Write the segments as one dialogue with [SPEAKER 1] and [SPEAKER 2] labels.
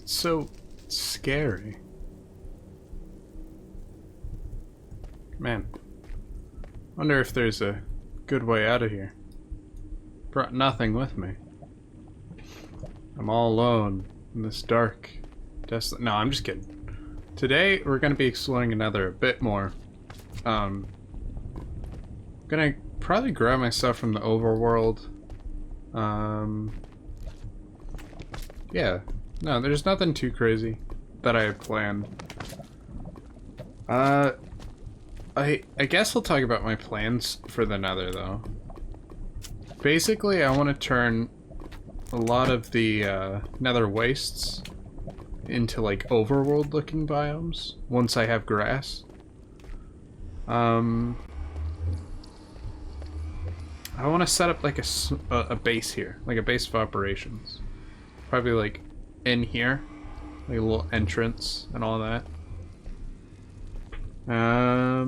[SPEAKER 1] It's so scary. Man. Wonder if there's a good way out of here. Brought nothing with me. I'm all alone in this dark, desolate... No, I'm just kidding. Today, we're going to be exploring another a bit more. Gonna probably grab my stuff from the overworld. Yeah. No, there's nothing too crazy that I had planned. I guess we'll talk about my plans for the Nether, though. Basically, I want to turn a lot of the Nether wastes into like overworld looking biomes once I have grass. I want to set up like a base here, like a base of operations. Probably like in here, like a little entrance and all that. I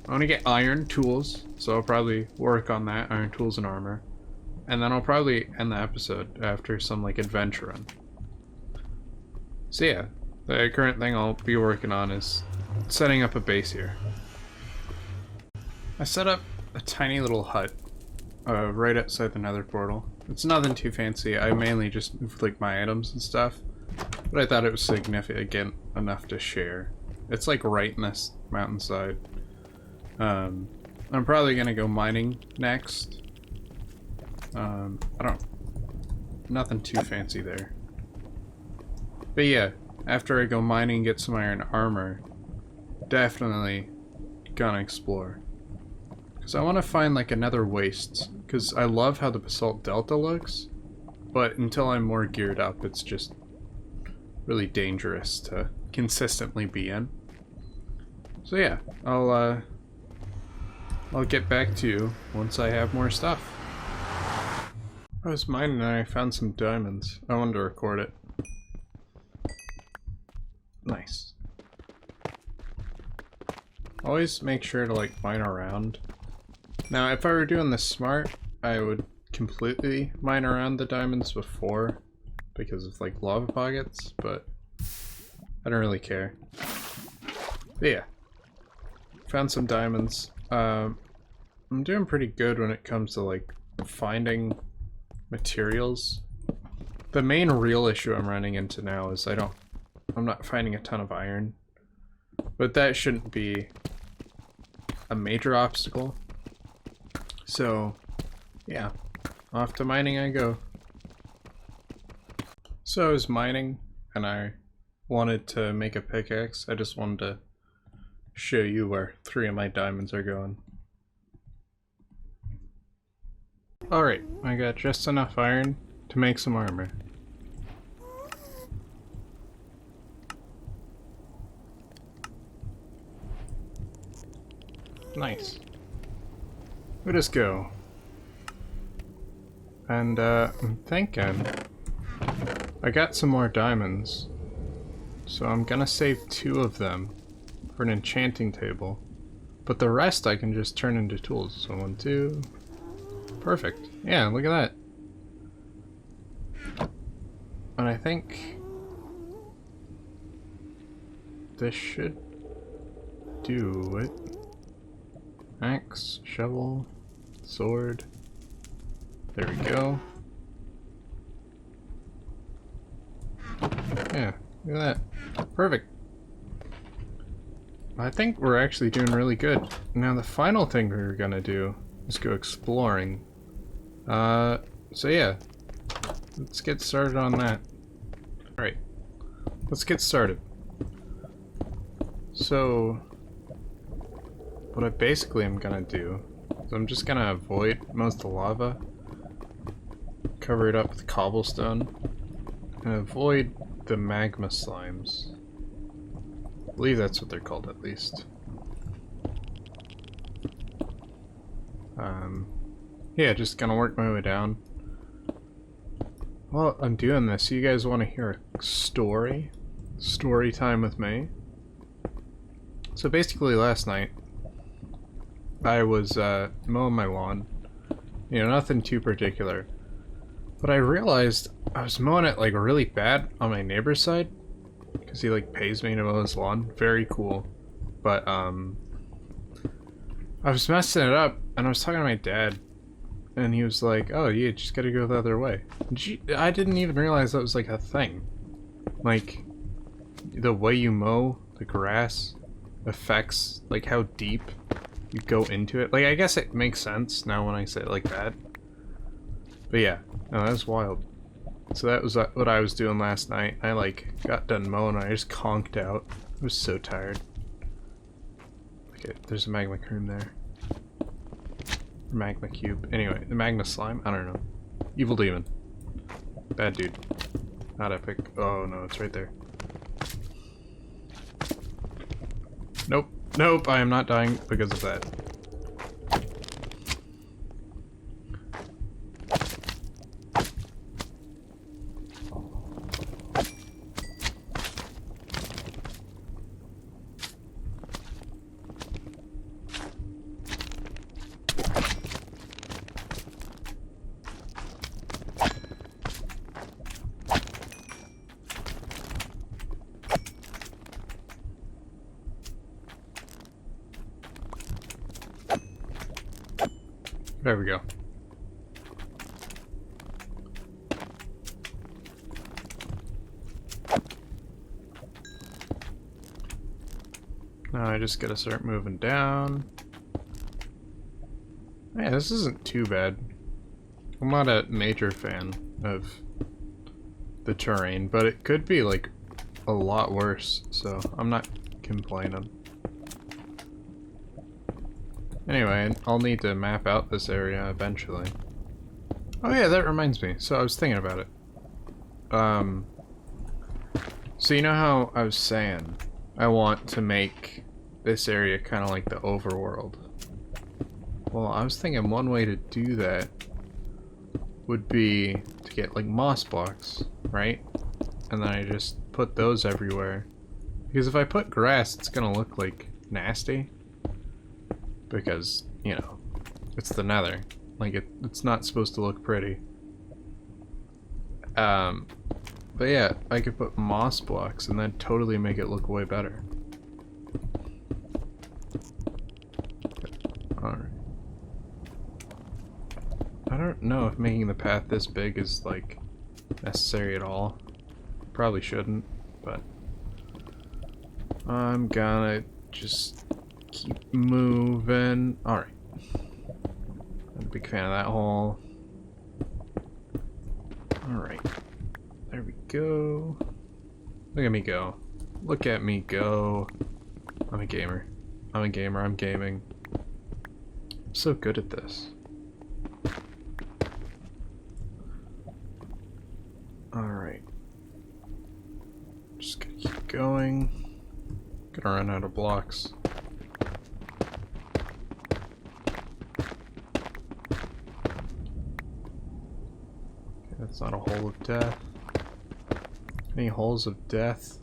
[SPEAKER 1] want to get iron tools, so I'll probably work on that, iron tools and armor. And then I'll probably end the episode after some like adventure run. So yeah, the current thing I'll be working on is setting up a base here. I set up a tiny little hut right outside the Nether portal. It's nothing too fancy. I mainly just moved like my items and stuff, but I thought it was significant enough to share. It's like right in this mountainside. I'm probably gonna go mining next. Nothing too fancy there. But yeah, after I go mining and get some iron armor, definitely gonna explore. Because I want to find like another waste, because I love how the basalt delta looks, but until I'm more geared up, it's just really dangerous to consistently be in. So yeah, I'll get back to you once I have more stuff. I was mining and I found some diamonds. I wanted to record it. Nice. Always make sure to like mine around. Now, if I were doing this smart, I would completely mine around the diamonds before because of like lava pockets, but I don't really care. But yeah, found some diamonds. I'm doing pretty good when it comes to like finding materials. The main real issue I'm running into now is I'm not finding a ton of iron, but that shouldn't be a major obstacle. So, yeah, off to mining I go. So I was mining, and I wanted to make a pickaxe. I just wanted to show you where 3 of my diamonds are going. Alright, I got just enough iron to make some armor. Nice. Let us go. And I'm thinking I got some more diamonds, so I'm gonna save 2 of them for an enchanting table, but the rest I can just turn into tools. So 1, 2, perfect. Yeah, look at that. And I think this should do it. Axe, shovel, sword. There we go. Yeah, look at that. Perfect. I think we're actually doing really good. Now the final thing we're gonna do is go exploring. So yeah, let's get started on that. Alright, let's get started. So, what I basically am gonna do is I'm just gonna avoid most of the lava, cover it up with cobblestone, and avoid the magma slimes. I believe that's what they're called, at least. Yeah, just gonna work my way down. While I'm doing this, you guys want to hear a story? Story time with me? So basically last night, I was mowing my lawn. You know, nothing too particular. But I realized I was mowing it like really bad on my neighbor's side. Because he like pays me to mow his lawn. Very cool. But I was messing it up and I was talking to my dad. And he was like, oh, you just gotta go the other way. I didn't even realize that was like a thing. Like, the way you mow the grass affects like how deep you go into it. Like, I guess it makes sense now when I say it like that. But yeah, no, that was wild. So that was what I was doing last night. I like got done mowing and I just conked out. I was so tired. Okay, there's a magma cream there. Magma cube. Anyway, the magma slime? I don't know. Evil demon. Bad dude. Not epic. Oh no, it's right there. Nope. Nope, I am not dying because of that. There we go. Now I just gotta start moving down. Yeah, this isn't too bad. I'm not a major fan of the terrain, but it could be like a lot worse, so I'm not complaining. Anyway, I'll need to map out this area eventually. Oh yeah, that reminds me. So I was thinking about it. So you know how I was saying I want to make this area kind of like the overworld? Well, I was thinking one way to do that would be to get like moss blocks, right? And then I just put those everywhere. Because if I put grass, it's gonna look like nasty. Because, you know, it's the nether. Like, it's not supposed to look pretty. But yeah, I could put moss blocks and then totally make it look way better. Alright. I don't know if making the path this big is, like, necessary at all. Probably shouldn't, but I'm gonna just keep moving. Alright. I'm a big fan of that hole. Alright. There we go. Look at me go. Look at me go. I'm a gamer. I'm a gamer. I'm gaming. I'm so good at this. Alright. Just gonna keep going. Gonna run out of blocks. Okay, that's not a hole of death. Any holes of death?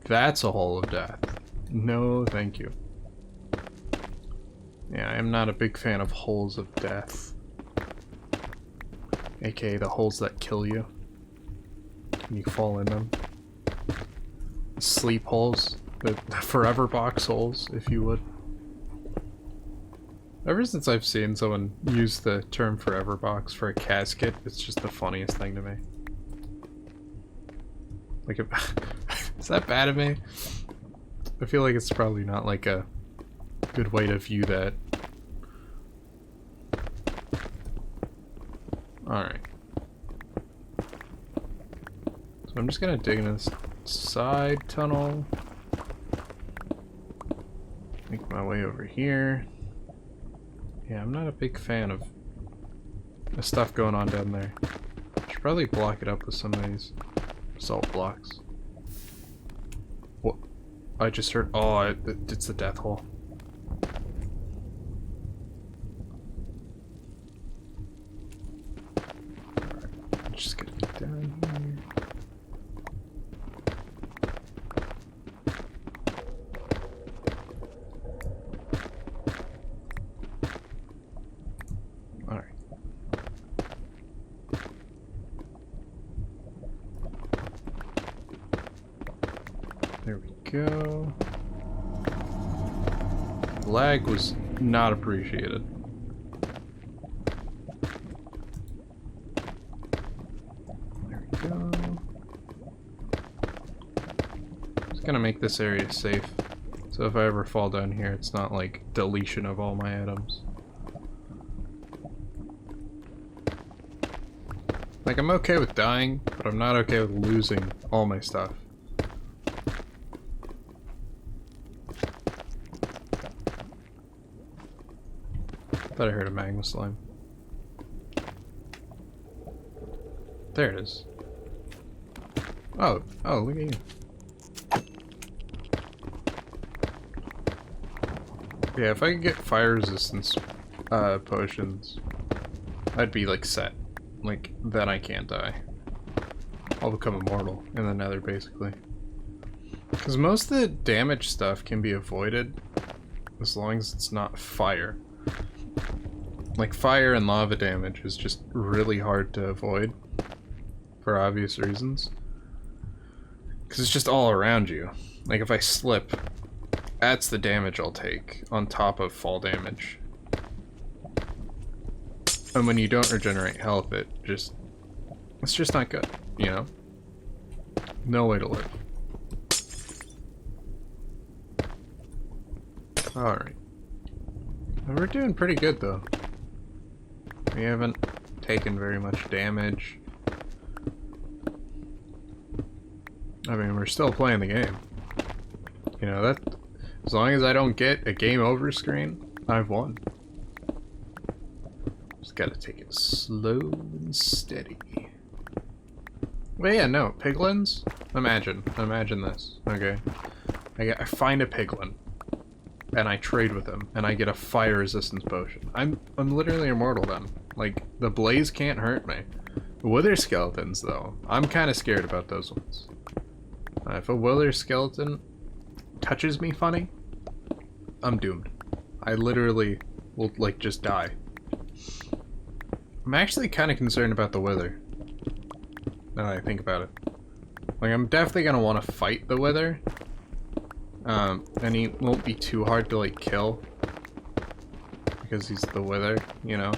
[SPEAKER 1] That's a hole of death. No, thank you. Yeah, I am not a big fan of holes of death. AKA the holes that kill you when you fall in them. Sleep holes. The forever box holes, if you would. Ever since I've seen someone use the term forever box for a casket, it's just the funniest thing to me. Like, is that bad of me? I feel like it's probably not like a good way to view that. Alright. So I'm just gonna dig in this side tunnel. Make my way over here. Yeah, I'm not a big fan of the stuff going on down there. Should probably block it up with some of these salt blocks. What? I just heard. Oh, it's the death hole. Alright, I'm just gonna get down here. Alright. There we go. Lag was not appreciated. There we go. Just gonna make this area safe. So if I ever fall down here, it's not like deletion of all my items. Like, I'm okay with dying, but I'm not okay with losing all my stuff. Thought I heard a magma slime. There it is. Oh, look at you. Yeah, if I could get fire resistance potions, I'd be like set. Like, then I can't die. I'll become immortal in the nether, basically. Because most of the damage stuff can be avoided as long as it's not fire. Like, fire and lava damage is just really hard to avoid for obvious reasons. Because it's just all around you. Like, if I slip, that's the damage I'll take on top of fall damage. And when you don't regenerate health, it's just not good, you know? No way to live. Alright. We're doing pretty good, though. We haven't taken very much damage. I mean, we're still playing the game. You know, that, as long as I don't get a game over screen, I've won. Just gotta take it slow and steady. Well, yeah, no, piglins? Imagine this, okay? I find a piglin, and I trade with him, and I get a fire resistance potion. I'm literally immortal then. Like, the blaze can't hurt me. Wither skeletons, though, I'm kind of scared about those ones. If a wither skeleton touches me funny, I'm doomed. I literally will, like, just die. I'm actually kind of concerned about the wither, now that I think about it. Like, I'm definitely gonna want to fight the wither. And he won't be too hard to, like, kill. Because he's the wither, you know?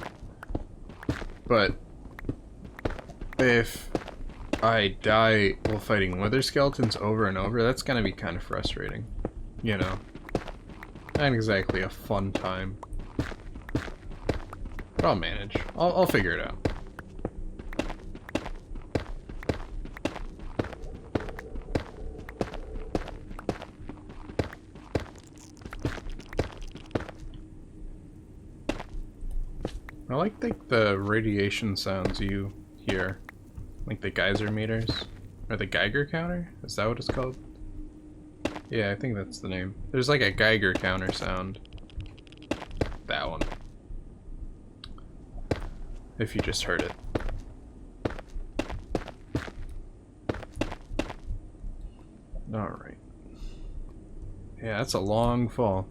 [SPEAKER 1] But if I die while fighting wither skeletons over and over, that's gonna be kind of frustrating. You know? Not exactly a fun time. But I'll manage. I'll figure it out. I like the radiation sounds you hear. Like the geyser meters? Or the Geiger counter? Is that what it's called? Yeah, I think that's the name. There's like a Geiger counter sound. That one. If you just heard it. Alright. Yeah, that's a long fall.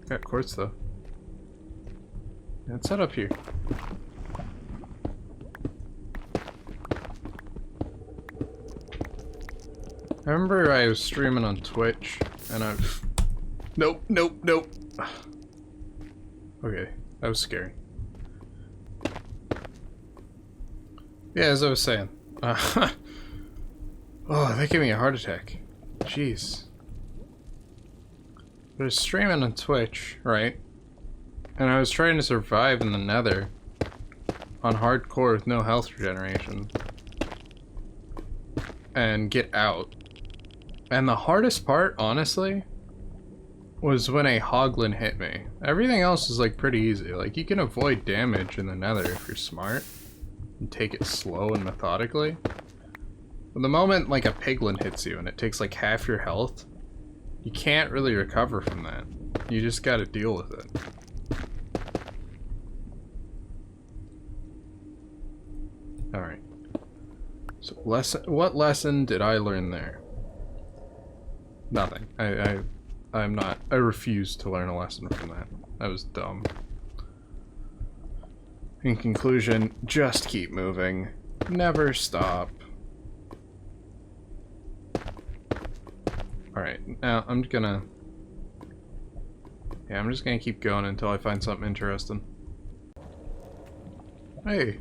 [SPEAKER 1] Got quartz though. Let's head up here. I remember I was streaming on Twitch and I've... Nope. Okay, that was scary. Yeah, as I was saying. Oh, that gave me a heart attack. Jeez. I was streaming on Twitch, right? And I was trying to survive in the nether on hardcore with no health regeneration. And get out. And the hardest part, honestly, was when a hoglin hit me. Everything else is like pretty easy. Like you can avoid damage in the nether if you're smart and take it slow and methodically. But the moment like a piglin hits you and it takes like half your health, you can't really recover from that. You just gotta deal with it. Alright. So what lesson did I learn there? Nothing. I refuse to learn a lesson from that. That was dumb. In conclusion, just keep moving. Never stop. Alright, now I'm gonna... Yeah, I'm just gonna keep going until I find something interesting. Hey!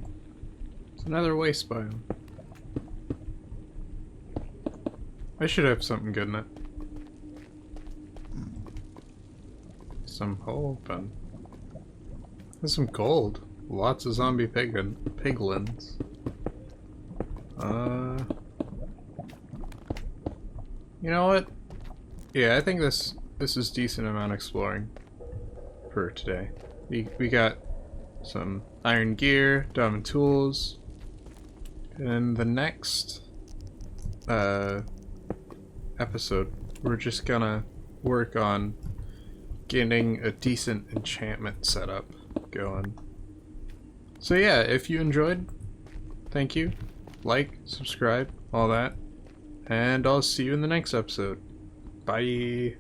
[SPEAKER 1] It's another waste biome. I should have something good in it. Some hope and... There's some gold. Lots of zombie piglins. You know what? Yeah, I think this is decent amount exploring for today. We got some iron gear, diamond tools, and the next episode we're just gonna work on getting a decent enchantment setup going. So yeah, if you enjoyed, thank you. Like, subscribe, all that. And I'll see you in the next episode. Bye.